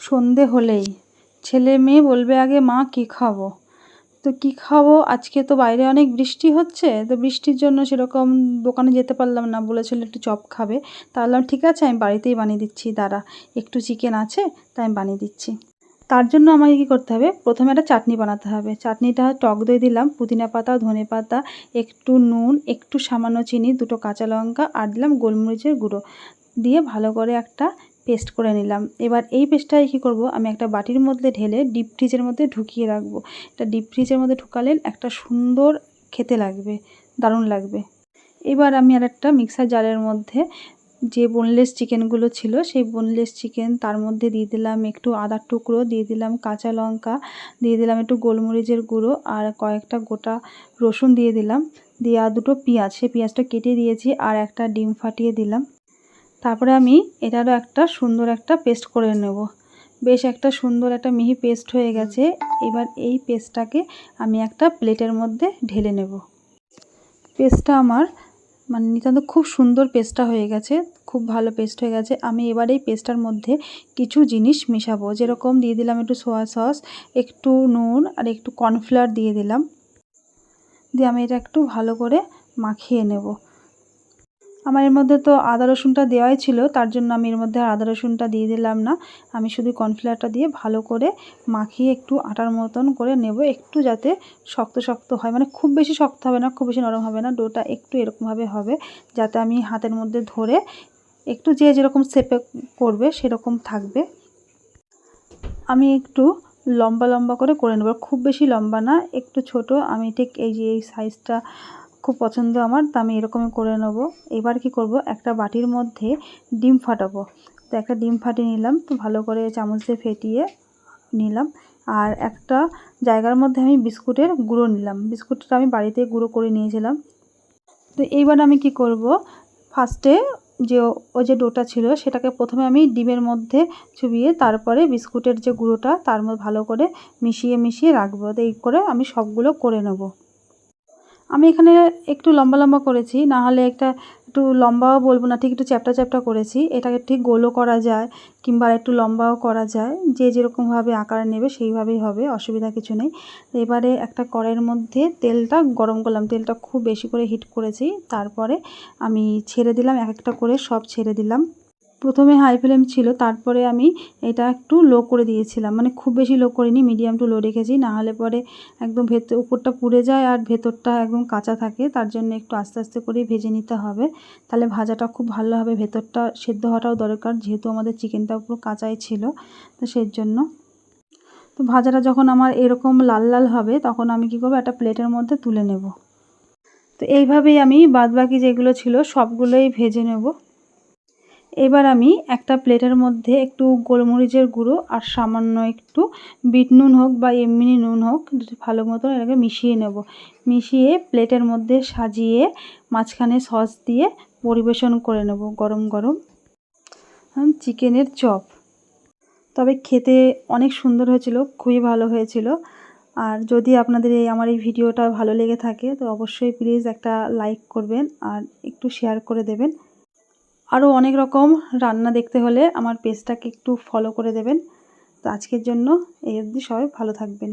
সন্ধে হলেই ছেলে মেয়ে বলবে আগে মা কী খাবো। তো কী খাবো, আজকে তো বাইরে অনেক বৃষ্টি হচ্ছে, তো বৃষ্টির জন্য সেরকম দোকানে যেতে পারলাম না। বলেছিল একটু চপ খাবে, তা বললাম ঠিক আছে আমি বাড়িতেই বানিয়ে দিচ্ছি, দাঁড়া একটু চিকেন আছে তাই আমি বানিয়ে দিচ্ছি। তার জন্য আমাকে কী করতে হবে, প্রথমে একটা চাটনি বানাতে হবে। চাটনিটা টক দই দিলাম, পুদিনা পাতা, ধনে পাতা, একটু নুন, একটু সামান্য চিনি, দুটো কাঁচা লঙ্কা আর দিলাম গোলমরিচের গুঁড়ো দিয়ে ভালো করে একটা পেস্ট করে নিলাম। এবার এই পেস্টটাই কী করব, আমি একটা বাটির মধ্যে ঢেলে ডিপ ফ্রিজের মধ্যে ঢুকিয়ে রাখবো। এটা ডিপ ফ্রিজের মধ্যে ঢুকালে একটা সুন্দর খেতে লাগবে, দারুণ লাগবে। এবার আমি আর একটা মিক্সার জারের মধ্যে যে বোনলেস চিকেনগুলো ছিল সেই বোনলেস চিকেন তার মধ্যে দিয়ে দিলাম একটু আদার টুকরো, দিয়ে দিলাম কাঁচা লঙ্কা, দিয়ে দিলাম একটু গোলমরিচের গুঁড়ো আর কয়েকটা গোটা রসুন দিয়ে দিলাম, দিয়ে আর দুটো পেঁয়াজ, সেই পেঁয়াজটা কেটে দিয়েছি, আর একটা ডিম ফাটিয়ে দিলাম। তারপরে আমি এটারও একটা সুন্দর একটা পেস্ট করে নেব। বেশ একটা সুন্দর একটা মিহি পেস্ট হয়ে গেছে। এবার এই পেস্টটাকে আমি একটা প্লেটের মধ্যে ঢেলে নেব। পেস্টটা আমার নিতান্ত খুব সুন্দর পেস্টটা হয়ে গেছে, খুব ভালো পেস্ট হয়ে গেছে। আমি এবার এই পেস্টটার মধ্যে কিছু জিনিস মেশাবো, যেরকম দিয়ে দিলাম একটু সোয়া সস, একটু নুন আর একটু কর্নফ্লাওয়ার দিয়ে দিলাম। দিয়ে আমি এটা একটু ভালো করে মাখিয়ে নেব। আমার এর মধ্যে তো আদা রসুনটা দেওয়াই ছিল, তার জন্য আমি এর মধ্যে আর আদা রসুনটা দিয়ে দিলাম না। আমি শুধু কর্নফ্লাওয়ারটা দিয়ে ভালো করে মাখিয়ে একটু আটার মতন করে নেব, একটু যাতে শক্ত শক্ত হয়, খুব বেশি শক্ত হবে না, খুব বেশি নরম হবে না, ডোটা একটু এরকমভাবে হবে যাতে আমি হাতের মধ্যে ধরে একটু যে যেরকম শেপে করবে সেরকম থাকবে। আমি একটু লম্বা লম্বা করে নেব, খুব বেশি লম্বা না, একটু ছোট। আমি ঠিক এই যে এই সাইজটা খুব পছন্দ আমার, তো আমি এরকমই করে নেব। এবার কি করব, একটা বাটির মধ্যে ডিম ফাটাবো। তো একটা ডিম ফাটিয়ে নিলাম, তো ভালো করে চামচ দিয়ে ফেটিয়ে নিলাম। আর একটা জায়গার মধ্যে আমি বিস্কুটের গুঁড়ো নিলাম, বিস্কুটটা আমি বাড়িতে গুঁড়ো করে নিয়েছিলাম। তো এইবার আমি কি করব, ফার্স্টে ওই যে ডোটা ছিল সেটাকে প্রথমে আমি ডিমের মধ্যে চুবিয়ে তারপরে বিস্কুটের যে গুঁড়োটা তার মধ্যে ভালো করে মিশিয়ে রাখবো। তো এই করে আমি সবগুলো করে নেব। আমি এখানে একটু লম্বা লম্বা করেছি, না হলে একটু লম্বাও বলবো না, ঠিক একটু চ্যাপ্টা চ্যাপ্টা করেছি। এটাকে ঠিক গোলও করা যায় কিংবা একটু লম্বাও করা যায়, যে যেরকমভাবে আকার নেবে সেইভাবেই হবে, অসুবিধা কিছু নেই। এবারে একটা কড়াইয়ের মধ্যে তেলটা গরম করলাম, তেলটা খুব বেশি করে হিট করেছি। তারপরে আমি ছেড়ে দিলাম, এক একটা করে সব ছেড়ে দিলাম। প্রথমে হাই ফ্লেম ছিল, তারপরে আমি এটা একটু লো করে দিয়েছিলাম, খুব বেশি লো করিনি, মিডিয়াম টু লো রেখেছি, না হলে পরে একদম উপরটা পুড়ে যায় আর ভেতরটা একদম কাঁচা থাকে। তার জন্য একটু আস্তে আস্তে করেই ভেজে নিতে হবে, তাহলে ভাজাটা খুব ভালো হবে। ভেতরটা সেদ্ধ হওয়াটাও দরকার, যেহেতু আমাদের চিকেনটা পুরো কাঁচাই ছিল, তো সেই জন্য। তো ভাজাটা যখন আমার এরকম লাল লাল হবে তখন আমি কী করবো, একটা প্লেটের মধ্যে তুলে নেব। তো এইভাবেই আমি বাদবাকি যেগুলো ছিল সবগুলোই ভেজে নেব। এবার আমি একটা প্লেটের মধ্যে একটু গোলমরিচের গুঁড়ো আর সামান্য একটু বিট নুন হোক বা এমনি নুন হোক, ভালো মতো এটাকে মিশিয়ে নেব। মিশিয়ে প্লেটের মধ্যে সাজিয়ে মাঝখানে সস দিয়ে পরিবেশন করে নেব গরম গরম চিকেনের চপ। তবে খেতে অনেক সুন্দর হয়েছিল, খুবই ভালো হয়েছিল। আর যদি আপনাদের আমার এই ভিডিওটা ভালো লেগে থাকে তো অবশ্যই প্লিজ একটা লাইক করবেন আর একটু শেয়ার করে দেবেন। আরও অনেক রকম রান্না দেখতে হলে আমার পেজটাকে একটু ফলো করে দেবেন। তো আজকের জন্য এই অবধি, সবাই ভালো থাকবেন।